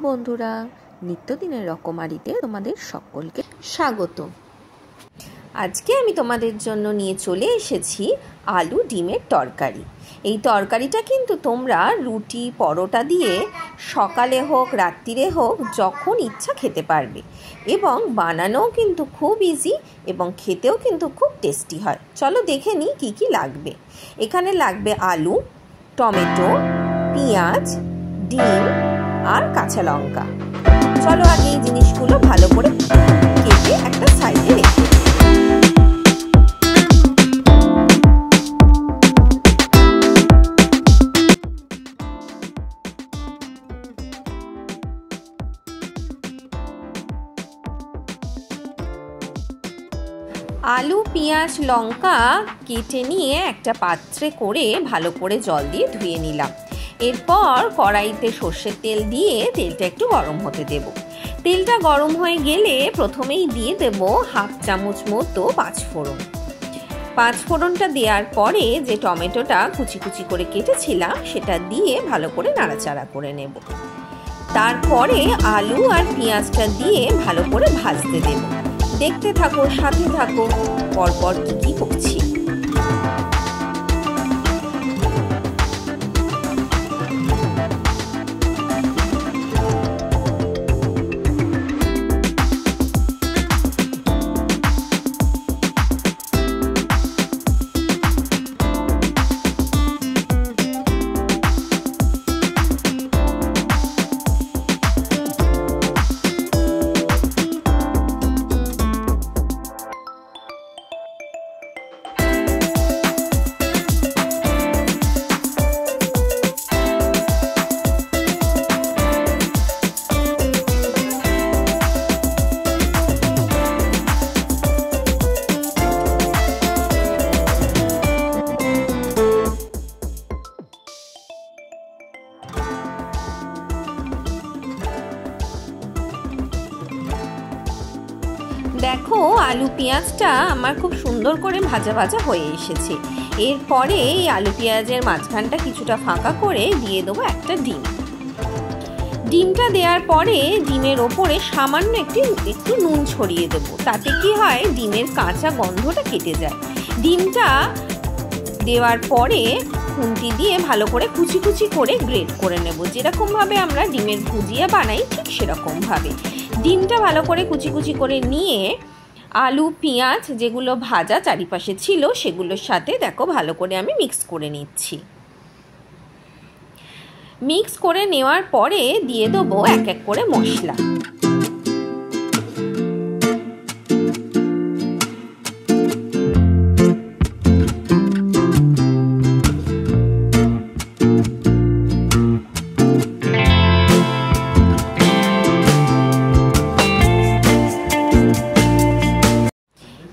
বন্ধুরা, নিত্যদিনের রকমারিতে তোমাদের সকলকে স্বাগত। আজকে আমি তোমাদের জন্য নিয়ে চলে এসেছি আলু ডিমের তরকারি। এই তরকারিটা কিন্তু তোমরা রুটি পরোটা দিয়ে সকালে হোক রাত্রিরে হোক যখন ইচ্ছা খেতে পারবে, এবং বানানোও কিন্তু খুব ইজি এবং খেতেও কিন্তু খুব টেস্টি হয়। চলো দেখে নিই কী কী লাগবে। এখানে লাগবে আলু, টমেটো, পেঁয়াজ, ডিম আর কাঁচা লঙ্কা। চলো আগে এই জিনিসগুলো ভালো করে কেটে একটা সাইডে রেখে আলু পেঁয়াজ লঙ্কা কেটে নিয়ে একটা পাত্রে করে ভালো করে জল দিয়ে ধুয়ে নিলাম। এরপর কড়াইতে সর্ষের তেল দিয়ে তেলটা একটু গরম হতে দেব। তেলটা গরম হয়ে গেলে প্রথমেই দিয়ে দেব হাফ চামচ মতো পাঁচফোড়ন। পাঁচফোড়নটা দেওয়ার পরে যে টমেটোটা কুচি কুচি করে কেটেছিলাম সেটা দিয়ে ভালো করে নাড়াচাড়া করে নেব। তারপরে আলু আর পেঁয়াজটা দিয়ে ভালো করে ভাজতে দেব। দেখতে থাকো, সাথে থাকো, পরপর কি করছি। দেখো আলু পেঁয়াজটা আমার খুব সুন্দর করে ভাজা ভাজা হয়ে এসেছে। এরপরে এই আলু পেঁয়াজের মাঝখানটা কিছুটা ফাঁকা করে দিয়ে দেবো একটা ডিম। ডিমটা দেওয়ার পরে ডিমের ওপরে সামান্য একটু নুন ছড়িয়ে দেবো। তাতে কি হয়, ডিমের কাঁচা গন্ধটা কেটে যায়। ডিমটা দেওয়ার পরে খুন্তি দিয়ে ভালো করে কুচি কুচি করে গ্রেট করে নেব। যেরকমভাবে আমরা ডিমের ভুজিয়া বানাই ঠিক সেরকমভাবে ডিমটা ভালো করে কুচি কুচি করে নিয়ে আলু পেঁয়াজ যেগুলো ভাজা চারিপাশে ছিল সেগুলোর সাথে দেখো ভালো করে আমি মিক্স করে নিচ্ছি। মিক্স করে নেওয়ার পরে দিয়ে দেবো এক এক করে মশলা।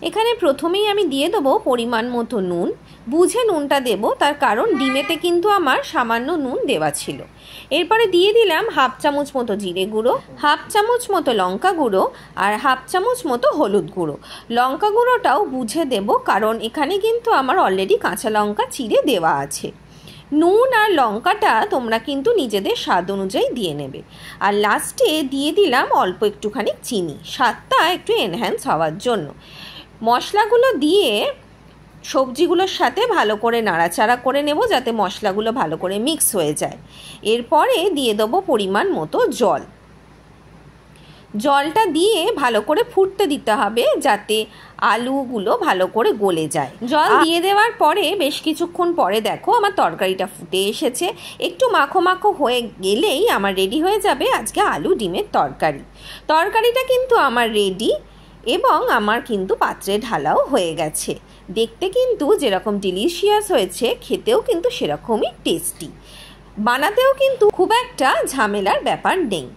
এখানে প্রথমেই আমি দিয়ে দেবো পরিমাণ মতো নুন। বুঝে নুনটা দেব, তার কারণ ডিমেতে কিন্তু আমার সামান্য নুন দেওয়া ছিল। এরপরে দিয়ে দিলাম হাফ চামচ মতো জিরে গুঁড়ো, হাফ চামচ মতো লঙ্কা গুঁড়ো আর হাফ চামচ মতো হলুদ গুঁড়ো। লঙ্কা গুঁড়োটাও বুঝে দেব, কারণ এখানে কিন্তু আমার অলরেডি কাঁচা লঙ্কা চিড়ে দেওয়া আছে। নুন আর লঙ্কাটা তোমরা কিন্তু নিজেদের স্বাদ অনুযায়ী দিয়ে নেবে। আর লাস্টে দিয়ে দিলাম অল্প একটুখানি চিনি, স্বাদটা একটু এনহ্যান্স হওয়ার জন্য। মশলাগুলো দিয়ে সবজিগুলোর সাথে ভালো করে নাড়াচাড়া করে নেব যাতে মশলাগুলো ভালো করে মিক্স হয়ে যায়। এরপরে দিয়ে দেবো পরিমাণ মতো জল। জলটা দিয়ে ভালো করে ফুটতে দিতে হবে যাতে আলুগুলো ভালো করে গলে যায়। জল দিয়ে দেওয়ার পরে বেশ কিছুক্ষণ পরে দেখো আমার তরকারিটা ফুটে এসেছে। একটু মাখো মাখো হয়ে গেলেই আমার রেডি হয়ে যাবে আজকে আলু ডিমের তরকারি। তরকারিটা কিন্তু আমার রেডি এবং আমার কিন্তু পাত্রে ঢালাও হয়ে গেছে। দেখতে কিন্তু যেরকম ডিলিশিয়াস হয়েছে, খেতেও কিন্তু সেরকমই টেস্টি। বানাতেও কিন্তু খুব একটা ঝামেলার ব্যাপার নেই।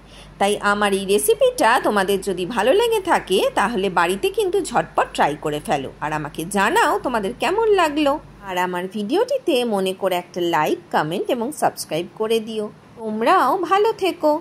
তাই আমার এই রেসিপিটা তোমাদের যদি ভালো লেগে থাকে তাহলে বাড়িতে কিন্তু ঝটপট ট্রাই করে ফেলো আর আমাকে জানাও তোমাদের কেমন লাগলো। আর আমার ভিডিওটিতে মনে করে একটা লাইক, কমেন্ট এবং সাবস্ক্রাইব করে দিও। তোমরাও ভালো থেকো।